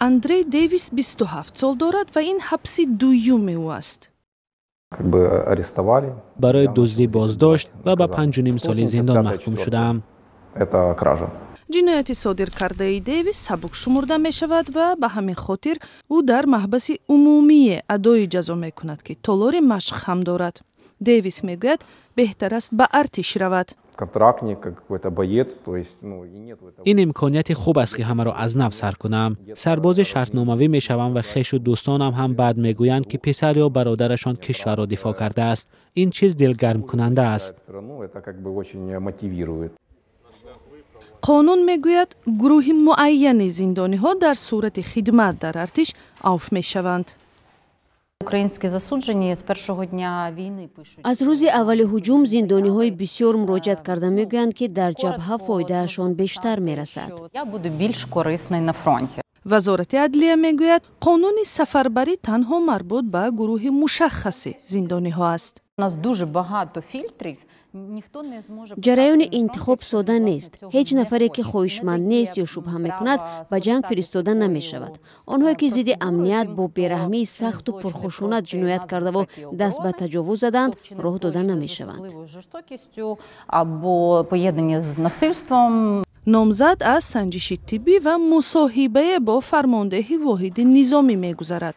андрей дэвис 27 сол дорад ва ин ҳабси дуюми ӯ аст. برای دزدی بازداشت و به 5.5 سال زندان محکوم شدم. ҷинояти содиркардаи дэвис сабук шумурда мешавад ва ба ҳамин хотир ӯ дар маҳбаси умумие адои ҷазо мекунад ки толори машқ ҳам дорад. дэвис мегӯяд беҳтар аст ба артиш равад. این امکانیت خوب است که همه را از نو سر کنم. سرباز شرطنامه‌ای میشوم و خویش و دوستانم هم بعد میگویند که پسر یا برادرشان کشور را دفاع کرده است. این چیز دلگرم کننده است. қонун мегӯяд гурӯҳи муайяни зиндониҳо дар сурати хидмат дар артиш авф мешаванд. аз рӯзи аввали ҳуҷум зиндониҳои бисёр муроҷиат карда мегӯянд ки дар ҷабҳа фоидаашон бештар мерасад. вазорати адлия мегӯяд қонуни сафарбарӣ танҳо марбут ба гурӯҳи мушаххаси зиндониҳо аст. ҷараёни интихоб сода нест. ҳеҷ нафаре ки хоҳишманд нест ё шубҳа мекунад ба ҷанг фиристода намешавад. онҳое ки зидди амният бо бераҳмии сахту пурхушунат ҷиноят кардаву даст ба таҷовуз заданд роҳ дода намешаванд. номзад аз санҷиши тиббӣ ва мусоҳибае бо фармондеҳи воҳиди низомӣ мегузарад.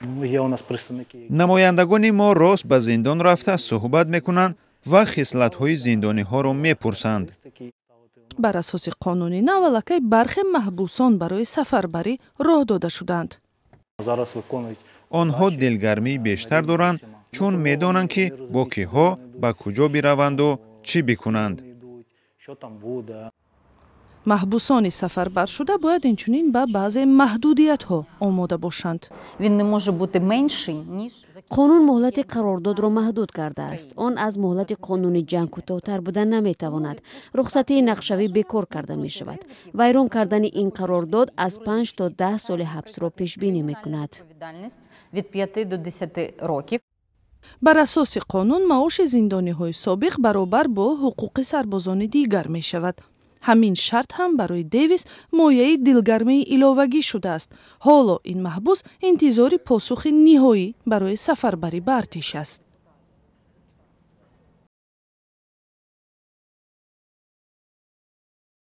намояндагони мо рост ба зиндон рафта суҳбат мекунанд ва хислатҳои зиндониҳоро мепурсанд. бар асоси қонуни нав аллакай бархе маҳбусон барои сафарбарӣ роҳ дода шуданд. онҳо дилгармии бештар доранд, чун медонанд ки бо киҳо ба куҷо бираванду чӣ бикунанд. маҳбусони сафарбаршуда бояд инчунин ба баъзе маҳдудиятҳо омода бошанд. қонун моҳлати қарордодро маҳдуд кардааст. он аз моҳлати қонуни ҷанг кӯтоҳтар будан наметавонад. рухсатии нақшавӣ бекор карда мешавад. вайрон кардани ин қарордод аз 5 то 10 соли ҳабсро пешбинӣ мекунад. бар асоси қонун маоши зиндониҳои собиқ баробар бо ҳуқуқи сарбозони дигар мешавад. ҳамин шарт ҳам барои дэвис мояи дилгармии иловагӣ шудааст. ҳоло ин маҳбус интизори посухи ниҳоӣ барои сафарбарӣ ба артиш аст.